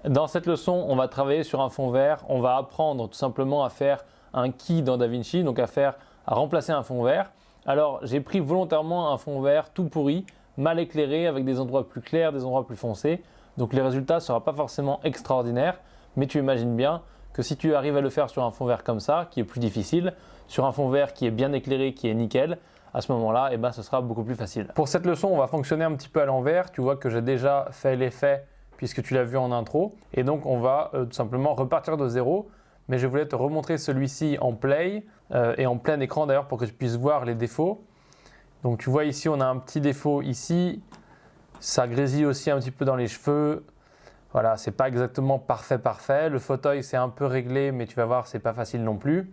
Dans cette leçon, on va travailler sur un fond vert. On va apprendre tout simplement à faire un key dans DaVinci, donc à remplacer un fond vert. Alors, j'ai pris volontairement un fond vert tout pourri, mal éclairé, avec des endroits plus clairs, des endroits plus foncés. Donc, les résultats ne seront pas forcément extraordinaires, mais tu imagines bien que si tu arrives à le faire sur un fond vert comme ça, qui est plus difficile, sur un fond vert qui est bien éclairé, qui est nickel, à ce moment-là, ce sera beaucoup plus facile. Pour cette leçon, on va fonctionner un petit peu à l'envers. Tu vois que j'ai déjà fait l'effet puisque tu l'as vu en intro. Et donc, on va tout simplement repartir de zéro. Mais je voulais te remontrer celui-ci en play et en plein écran d'ailleurs pour que tu puisses voir les défauts. Donc, tu vois ici, on a un petit défaut ici. Ça grésille aussi un petit peu dans les cheveux. Voilà, c'est pas exactement parfait. Le fauteuil, c'est un peu réglé, mais tu vas voir, c'est pas facile non plus.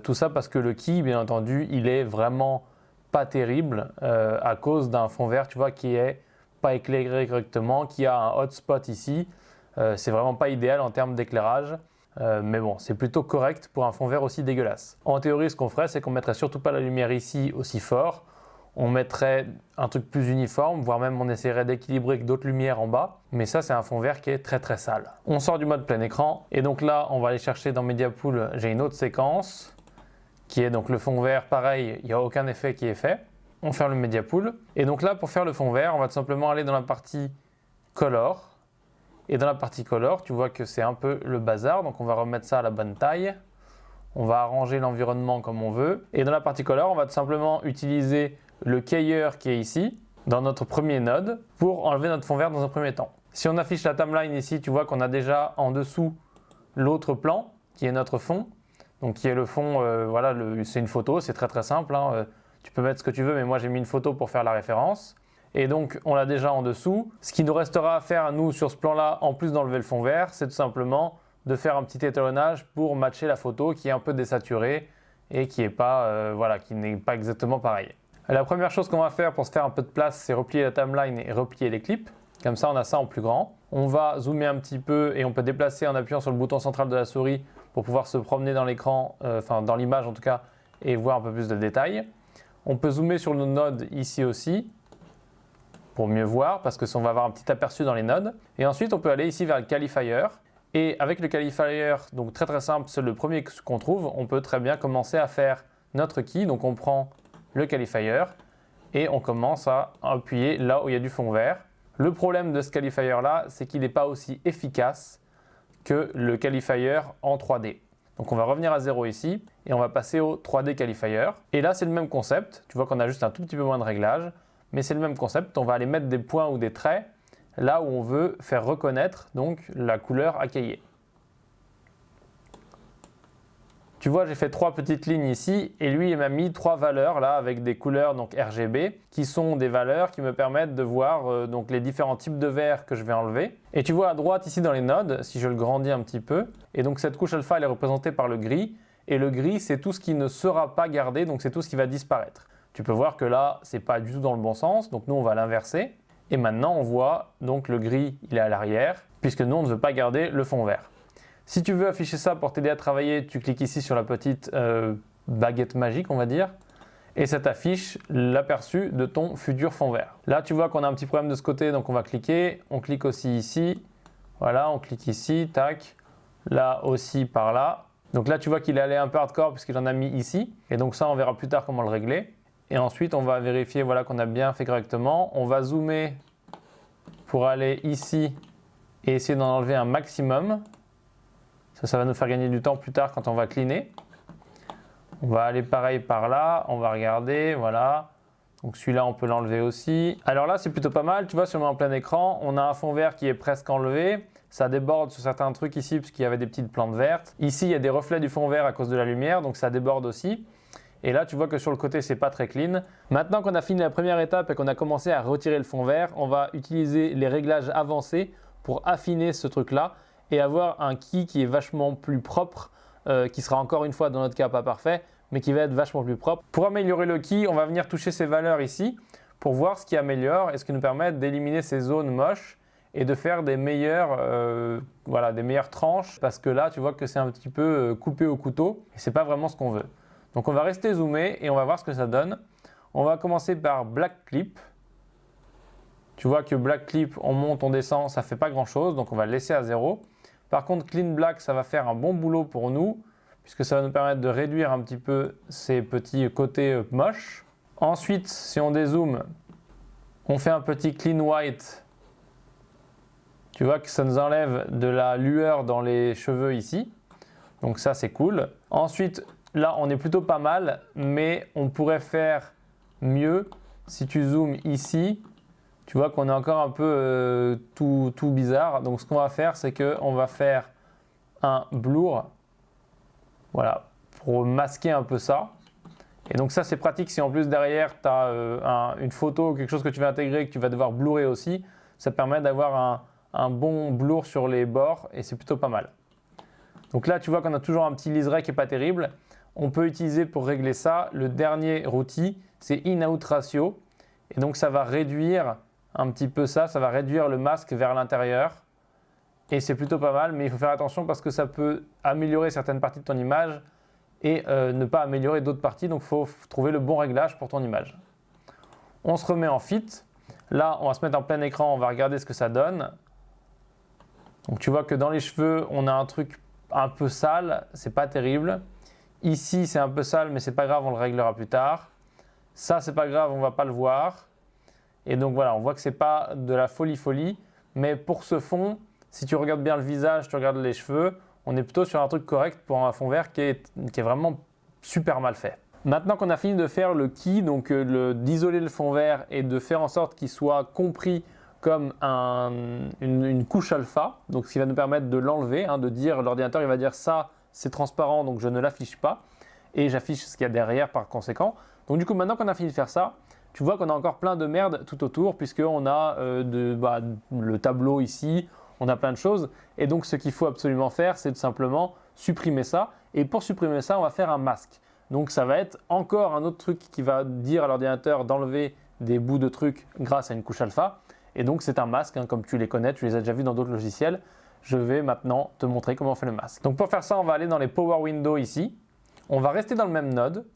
Tout ça parce que le key, bien entendu, il est vraiment pas terrible à cause d'un fond vert, tu vois, qui est pas éclairé correctement, qui a un hotspot ici. C'est vraiment pas idéal en termes d'éclairage. Mais bon, c'est plutôt correct pour un fond vert aussi dégueulasse. En théorie, ce qu'on ferait, c'est qu'on mettrait surtout pas la lumière ici aussi fort. On mettrait un truc plus uniforme, voire même on essaierait d'équilibrer avec d'autres lumières en bas. Mais ça, c'est un fond vert qui est très sale. On sort du mode plein écran. Et donc là, on va aller chercher dans Media Pool, j'ai une autre séquence qui est donc le fond vert. Pareil, il n'y a aucun effet qui est fait. On ferme le Media Pool. Et donc là, pour faire le fond vert, on va tout simplement aller dans la partie Color. Et dans la partie Color, tu vois que c'est un peu le bazar. Donc on va remettre ça à la bonne taille. On va arranger l'environnement comme on veut. Et dans la partie Color, on va tout simplement utiliser le keyer qui est ici, dans notre premier node, pour enlever notre fond vert dans un premier temps. Si on affiche la timeline ici, tu vois qu'on a déjà en dessous l'autre plan, qui est notre fond. Donc qui est le fond, voilà, c'est une photo, c'est très simple. Tu peux mettre ce que tu veux, mais moi j'ai mis une photo pour faire la référence. Et donc on l'a déjà en dessous. Ce qui nous restera à faire à nous sur ce plan-là, en plus d'enlever le fond vert, c'est tout simplement de faire un petit étalonnage pour matcher la photo qui est un peu désaturée et qui n'est pas, qui n'est pas exactement pareille. La première chose qu'on va faire pour se faire un peu de place, c'est replier la timeline et replier les clips. Comme ça, on a ça en plus grand. On va zoomer un petit peu et on peut déplacer en appuyant sur le bouton central de la souris pour pouvoir se promener dans l'écran, dans l'image en tout cas, et voir un peu plus de détails. On peut zoomer sur nos nodes ici aussi pour mieux voir parce qu'on va avoir un petit aperçu dans les nodes. Et ensuite, on peut aller ici vers le qualifier. Et avec le qualifier, donc très simple, c'est le premier qu'on trouve, on peut très bien commencer à faire notre key. Donc on prend le qualifier et on commence à appuyer là où il y a du fond vert. Le problème de ce qualifier là, c'est qu'il n'est pas aussi efficace que le qualifier en 3D. Donc on va revenir à 0 ici et on va passer au 3D qualifier. Et là c'est le même concept, tu vois qu'on a juste un tout petit peu moins de réglage, mais c'est le même concept, on va aller mettre des points ou des traits là où on veut faire reconnaître donc la couleur à cahier. Tu vois, j'ai fait 3 petites lignes ici et lui, il m'a mis 3 valeurs là avec des couleurs donc RGB qui sont des valeurs qui me permettent de voir donc les différents types de verts que je vais enlever. Et tu vois à droite ici dans les nodes, si je le grandis un petit peu, et donc cette couche alpha elle est représentée par le gris et le gris c'est tout ce qui ne sera pas gardé, donc c'est tout ce qui va disparaître. Tu peux voir que là, c'est pas du tout dans le bon sens, donc nous on va l'inverser. Et maintenant on voit donc le gris il est à l'arrière puisque nous on ne veut pas garder le fond vert. Si tu veux afficher ça pour t'aider à travailler, tu cliques ici sur la petite baguette magique, on va dire, et ça t'affiche l'aperçu de ton futur fond vert. Là, tu vois qu'on a un petit problème de ce côté, donc on va cliquer. On clique aussi ici. Voilà, on clique ici, tac. Là aussi, par là. Donc là, tu vois qu'il est allé un peu hardcore puisque j'en ai mis ici. Et donc ça, on verra plus tard comment le régler. Et ensuite, on va vérifier voilà, qu'on a bien fait correctement. On va zoomer pour aller ici et essayer d'en enlever un maximum. Ça va nous faire gagner du temps plus tard quand on va cleaner. On va aller pareil par là, on va regarder, voilà. Donc celui-là, on peut l'enlever aussi. Alors là, c'est plutôt pas mal. Tu vois, si on met en plein écran, on a un fond vert qui est presque enlevé. Ça déborde sur certains trucs ici, puisqu'il y avait des petites plantes vertes. Ici, il y a des reflets du fond vert à cause de la lumière, donc ça déborde aussi. Et là, tu vois que sur le côté, c'est pas très clean. Maintenant qu'on a fini la première étape et qu'on a commencé à retirer le fond vert, on va utiliser les réglages avancés pour affiner ce truc-là et avoir un key qui est vachement plus propre, qui sera encore une fois dans notre cas pas parfait, mais qui va être vachement plus propre. Pour améliorer le key, on va venir toucher ces valeurs ici pour voir ce qui améliore et ce qui nous permet d'éliminer ces zones moches et de faire des meilleures tranches parce que là, tu vois que c'est un petit peu coupé au couteau et c'est pas vraiment ce qu'on veut. Donc on va rester zoomé et on va voir ce que ça donne. On va commencer par Black Clip. Tu vois que Black Clip, on monte, on descend, ça ne fait pas grand-chose, donc on va le laisser à 0. Par contre, Clean Black, ça va faire un bon boulot pour nous, puisque ça va nous permettre de réduire un petit peu ces petits côtés moches. Ensuite, si on dézoome, on fait un petit Clean White. Tu vois que ça nous enlève de la lueur dans les cheveux ici. Donc ça, c'est cool. Ensuite, là, on est plutôt pas mal, mais on pourrait faire mieux. Si tu zoomes ici, tu vois qu'on est encore un peu tout bizarre. Donc ce qu'on va faire, c'est qu'on va faire un blur, voilà, pour masquer un peu ça. Et donc ça, c'est pratique si en plus derrière, tu as une photo, quelque chose que tu vas intégrer, que tu vas devoir blurrer aussi. Ça permet d'avoir un bon blur sur les bords et c'est plutôt pas mal. Donc là, tu vois qu'on a toujours un petit liseré qui n'est pas terrible. On peut utiliser pour régler ça, le dernier outil, c'est In-Out Ratio. Et donc ça va réduire un petit peu ça va réduire le masque vers l'intérieur. Et c'est plutôt pas mal, mais il faut faire attention parce que ça peut améliorer certaines parties de ton image et ne pas améliorer d'autres parties. Donc il faut trouver le bon réglage pour ton image. On se remet en fit. Là, on va se mettre en plein écran, on va regarder ce que ça donne. Donc tu vois que dans les cheveux, on a un truc un peu sale, c'est pas terrible. Ici, c'est un peu sale, mais c'est pas grave, on le réglera plus tard. Ça, c'est pas grave, on va pas le voir. Et donc voilà, on voit que c'est pas de la folie, mais pour ce fond, si tu regardes bien le visage, tu regardes les cheveux, on est plutôt sur un truc correct pour un fond vert qui est vraiment super mal fait. Maintenant qu'on a fini de faire le key, donc d'isoler le fond vert et de faire en sorte qu'il soit compris comme une couche alpha, donc ce qui va nous permettre de l'enlever, de dire, l'ordinateur il va dire ça c'est transparent donc je ne l'affiche pas et j'affiche ce qu'il y a derrière par conséquent. Donc du coup maintenant qu'on a fini de faire ça, tu vois qu'on a encore plein de merde tout autour puisqu'on a le tableau ici, on a plein de choses et donc ce qu'il faut absolument faire c'est tout simplement supprimer ça et pour supprimer ça on va faire un masque. Donc ça va être encore un autre truc qui va dire à l'ordinateur d'enlever des bouts de trucs grâce à une couche alpha. Et donc c'est un masque, comme tu les connais, tu les as déjà vus dans d'autres logiciels. Je vais maintenant te montrer comment on fait le masque. Donc pour faire ça, on va aller dans les Power Windows ici. On va rester dans le même node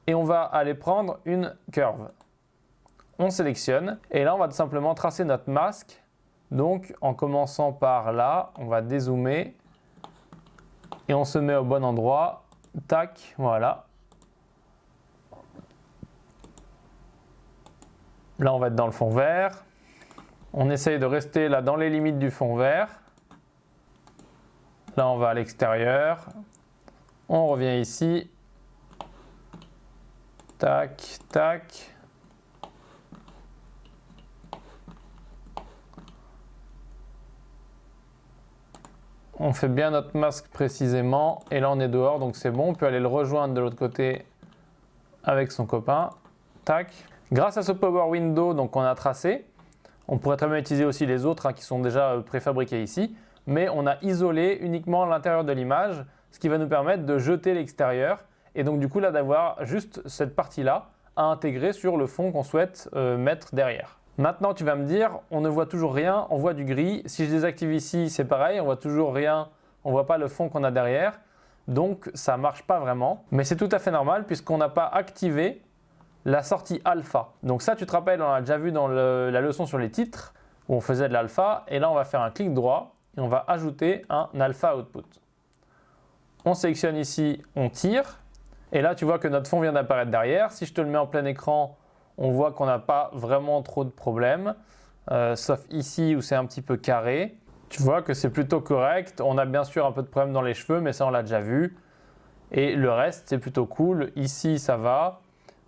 et on va aller prendre une curve. On sélectionne et là on va tout simplement tracer notre masque. Donc en commençant par là, on va dézoomer et on se met au bon endroit. Tac, voilà. Là on va être dans le fond vert. On essaye de rester là dans les limites du fond vert. Là, on va à l'extérieur. On revient ici. Tac, tac. On fait bien notre masque précisément. Et là, on est dehors, donc c'est bon. On peut aller le rejoindre de l'autre côté avec son copain. Tac. Grâce à ce Power Window donc, qu'on a tracé, on pourrait très bien utiliser aussi les autres qui sont déjà préfabriqués ici, mais on a isolé uniquement l'intérieur de l'image, ce qui va nous permettre de jeter l'extérieur et donc du coup là d'avoir juste cette partie-là à intégrer sur le fond qu'on souhaite mettre derrière. Maintenant tu vas me dire, on ne voit toujours rien, on voit du gris. Si je désactive ici, c'est pareil, on voit toujours rien, on ne voit pas le fond qu'on a derrière, donc ça ne marche pas vraiment. Mais c'est tout à fait normal puisqu'on n'a pas activé la sortie alpha. Donc ça, tu te rappelles, on a déjà vu dans la leçon sur les titres où on faisait de l'alpha. Et là, on va faire un clic droit et on va ajouter un alpha output. On sélectionne ici, on tire. Et là, tu vois que notre fond vient d'apparaître derrière. Si je te le mets en plein écran, on voit qu'on n'a pas vraiment trop de problèmes. Sauf ici où c'est un petit peu carré. Tu vois que c'est plutôt correct. On a bien sûr un peu de problème dans les cheveux, mais ça, on l'a déjà vu. Et le reste, c'est plutôt cool. Ici, ça va.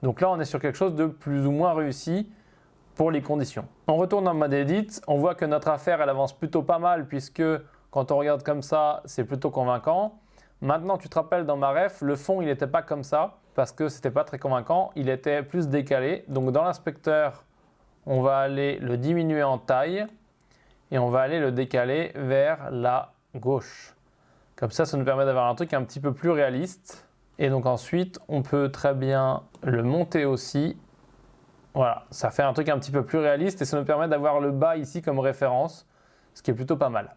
Donc là, on est sur quelque chose de plus ou moins réussi pour les conditions. On retourne en mode edit, on voit que notre affaire, elle avance plutôt pas mal puisque quand on regarde comme ça, c'est plutôt convaincant. Maintenant, tu te rappelles dans ma ref, le fond, il n'était pas comme ça parce que c'était pas très convaincant, il était plus décalé. Donc dans l'inspecteur, on va aller le diminuer en taille et on va aller le décaler vers la gauche. Comme ça nous permet d'avoir un truc un petit peu plus réaliste. Et donc ensuite, on peut très bien le monter aussi. Voilà, ça fait un truc un petit peu plus réaliste et ça nous permet d'avoir le bas ici comme référence, ce qui est plutôt pas mal.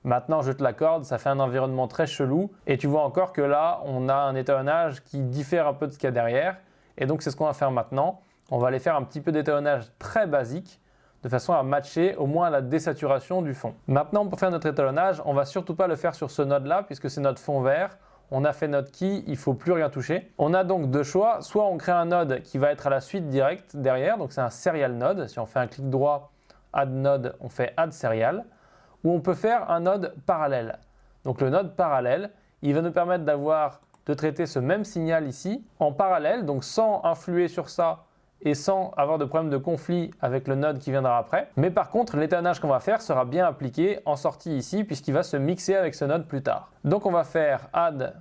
Maintenant, je te l'accorde, ça fait un environnement très chelou et tu vois encore que là, on a un étalonnage qui diffère un peu de ce qu'il y a derrière. Et donc, c'est ce qu'on va faire maintenant. On va aller faire un petit peu d'étalonnage très basique, de façon à matcher au moins la désaturation du fond. Maintenant, pour faire notre étalonnage, on ne va surtout pas le faire sur ce node-là puisque c'est notre fond vert. On a fait notre key, il ne faut plus rien toucher. On a donc deux choix, soit on crée un node qui va être à la suite directe derrière, donc c'est un serial node. Si on fait un clic droit, add node, on fait add serial. Ou on peut faire un node parallèle. Donc le node parallèle, il va nous permettre de traiter ce même signal ici en parallèle, donc sans influer sur ça et sans avoir de problème de conflit avec le node qui viendra après. Mais par contre, l'étalonnage qu'on va faire sera bien appliqué en sortie ici puisqu'il va se mixer avec ce node plus tard. Donc on va faire add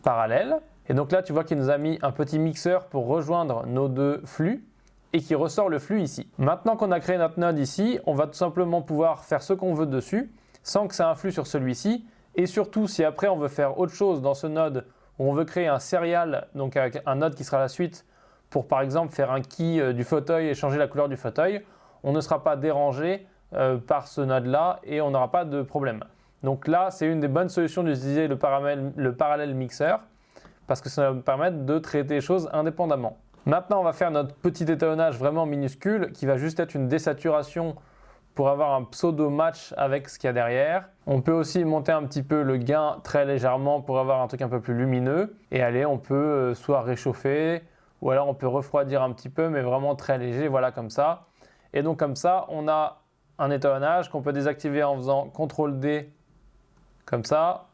parallèle. Et donc là, tu vois qu'il nous a mis un petit mixeur pour rejoindre nos deux flux et qui ressort le flux ici. Maintenant qu'on a créé notre node ici, on va tout simplement pouvoir faire ce qu'on veut dessus sans que ça influe sur celui-ci. Et surtout, si après on veut faire autre chose dans ce node où on veut créer un serial, donc avec un node qui sera la suite pour par exemple faire un key du fauteuil et changer la couleur du fauteuil, on ne sera pas dérangé par ce node-là et on n'aura pas de problème. Donc là, c'est une des bonnes solutions d'utiliser le parallèle mixeur parce que ça va nous permettre de traiter les choses indépendamment. Maintenant, on va faire notre petit étalonnage vraiment minuscule qui va juste être une désaturation pour avoir un pseudo match avec ce qu'il y a derrière. On peut aussi monter un petit peu le gain très légèrement pour avoir un truc un peu plus lumineux. Et allez, on peut soit réchauffer ou alors on peut refroidir un petit peu, mais vraiment très léger, voilà comme ça. Et donc comme ça, on a un étalonnage qu'on peut désactiver en faisant CTRL-D comme ça.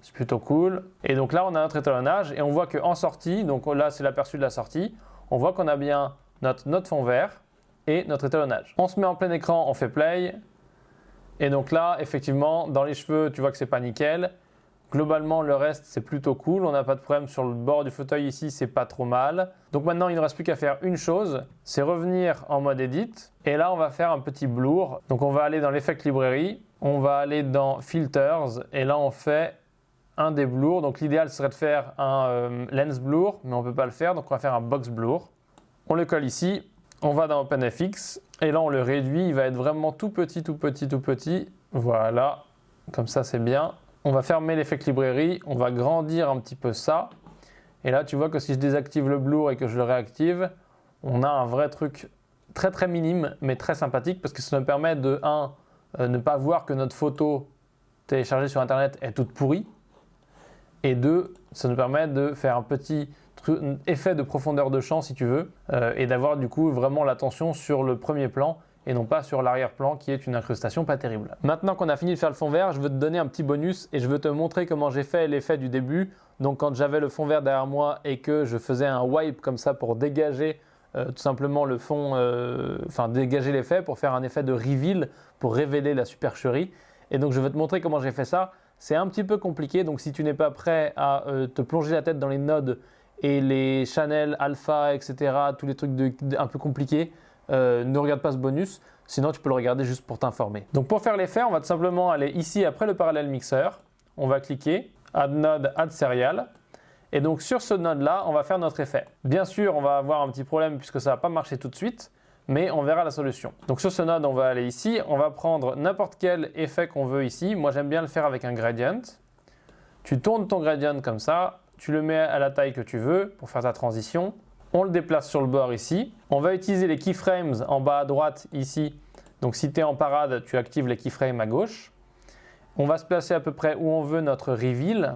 C'est plutôt cool. Et donc là, on a notre étalonnage et on voit qu'en sortie, donc là c'est l'aperçu de la sortie, on voit qu'on a bien notre fond vert et notre étalonnage. On se met en plein écran, on fait play. Et donc là, effectivement, dans les cheveux, tu vois que c'est pas nickel. Globalement, le reste, c'est plutôt cool. On n'a pas de problème sur le bord du fauteuil ici, c'est pas trop mal. Donc maintenant, il ne reste plus qu'à faire une chose, c'est revenir en mode edit. Et là, on va faire un petit blur. Donc on va aller dans l'effect librairie, on va aller dans filters et là, on fait un des blurs. Donc l'idéal serait de faire un lens blur, mais on ne peut pas le faire. Donc on va faire un box blur. On le colle ici. On va dans OpenFX et là on le réduit, il va être vraiment tout petit, tout petit, tout petit. Voilà, comme ça c'est bien. On va fermer l'effect librairie, on va grandir un petit peu ça. Et là tu vois que si je désactive le blur et que je le réactive, on a un vrai truc très très minime mais très sympathique parce que ça nous permet de ne pas voir que notre photo téléchargée sur internet est toute pourrie. Et 2, ça nous permet de faire un petit effet de profondeur de champ si tu veux et d'avoir du coup vraiment l'attention sur le premier plan et non pas sur l'arrière-plan qui est une incrustation pas terrible. Maintenant qu'on a fini de faire le fond vert, je veux te donner un petit bonus et je veux te montrer comment j'ai fait l'effet du début. Donc quand j'avais le fond vert derrière moi et que je faisais un wipe comme ça pour dégager tout simplement le fond, dégager l'effet pour faire un effet de reveal pour révéler la supercherie. Et donc je vais te montrer comment j'ai fait ça. C'est un petit peu compliqué, donc si tu n'es pas prêt à te plonger la tête dans les nodes et les channels alpha, etc., tous les trucs un peu compliqués, ne regarde pas ce bonus, sinon tu peux le regarder juste pour t'informer. Donc pour faire l'effet, on va tout simplement aller ici après le parallèle mixeur, on va cliquer, add node, add serial, et donc sur ce node-là, on va faire notre effet. Bien sûr, on va avoir un petit problème puisque ça ne va pas marcher tout de suite, mais on verra la solution. Donc sur ce node, on va aller ici, on va prendre n'importe quel effet qu'on veut ici. Moi j'aime bien le faire avec un gradient. Tu tournes ton gradient comme ça, tu le mets à la taille que tu veux pour faire ta transition. On le déplace sur le bord ici. On va utiliser les keyframes en bas à droite ici. Donc si tu es en parade, tu actives les keyframes à gauche. On va se placer à peu près où on veut notre reveal.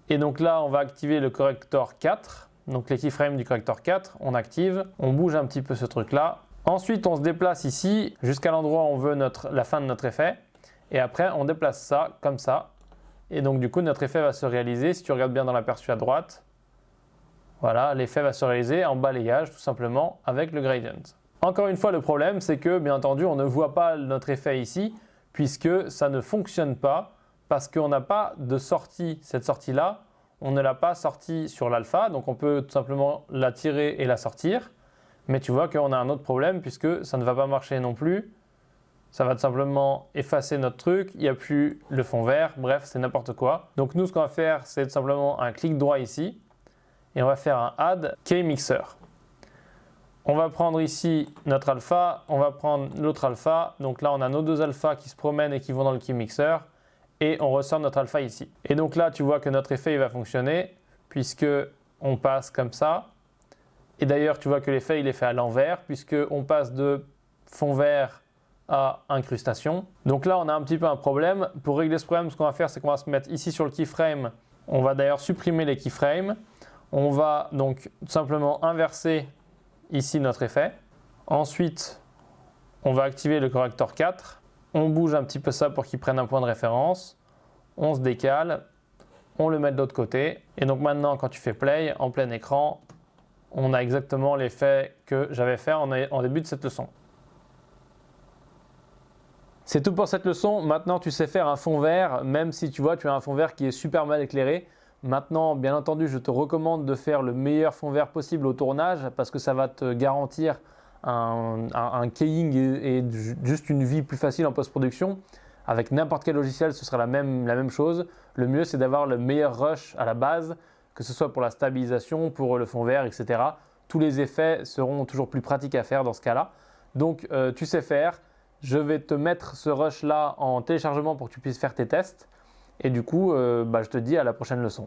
Et donc là, on va activer le corrector 4. Donc les keyframes du corrector 4, on active. On bouge un petit peu ce truc-là. Ensuite, on se déplace ici jusqu'à l'endroit où on veut la fin de notre effet. Et après, on déplace ça comme ça. Et donc du coup, notre effet va se réaliser. Si tu regardes bien dans l'aperçu à droite, voilà, l'effet va se réaliser en balayage tout simplement avec le gradient. Encore une fois, le problème, c'est que bien entendu, on ne voit pas notre effet ici puisque ça ne fonctionne pas parce qu'on n'a pas de sortie. Cette sortie-là, on ne l'a pas sortie sur l'alpha, donc on peut tout simplement la tirer et la sortir. Mais tu vois qu'on a un autre problème puisque ça ne va pas marcher non plus. Ça va tout simplement effacer notre truc, il n'y a plus le fond vert, bref, c'est n'importe quoi. Donc nous, ce qu'on va faire, c'est tout simplement un clic droit ici et on va faire un Add Key Mixer. On va prendre ici notre alpha, on va prendre l'autre alpha. Donc là, on a nos deux alphas qui se promènent et qui vont dans le Key Mixer et on ressort notre alpha ici. Et donc là, tu vois que notre effet il va fonctionner puisque on passe comme ça. Et d'ailleurs, tu vois que l'effet il est fait à l'envers puisque on passe de fond vert à incrustation. Donc là, on a un petit peu un problème. Pour régler ce problème, ce qu'on va faire, c'est qu'on va se mettre ici sur le keyframe. On va d'ailleurs supprimer les keyframes. On va donc tout simplement inverser ici notre effet. Ensuite, on va activer le corrector 4. On bouge un petit peu ça pour qu'il prenne un point de référence. On se décale. On le met de l'autre côté. Et donc maintenant, quand tu fais play, en plein écran, on a exactement l'effet que j'avais fait en début de cette leçon. C'est tout pour cette leçon. Maintenant, tu sais faire un fond vert, même si tu vois, tu as un fond vert qui est super mal éclairé. Maintenant, bien entendu, je te recommande de faire le meilleur fond vert possible au tournage parce que ça va te garantir un keying et juste une vie plus facile en post-production. Avec n'importe quel logiciel, ce sera la même chose. Le mieux, c'est d'avoir le meilleur rush à la base, que ce soit pour la stabilisation, pour le fond vert, etc. Tous les effets seront toujours plus pratiques à faire dans ce cas-là. Donc, tu sais faire. Je vais te mettre ce rush-là en téléchargement pour que tu puisses faire tes tests. Et du coup, je te dis à la prochaine leçon.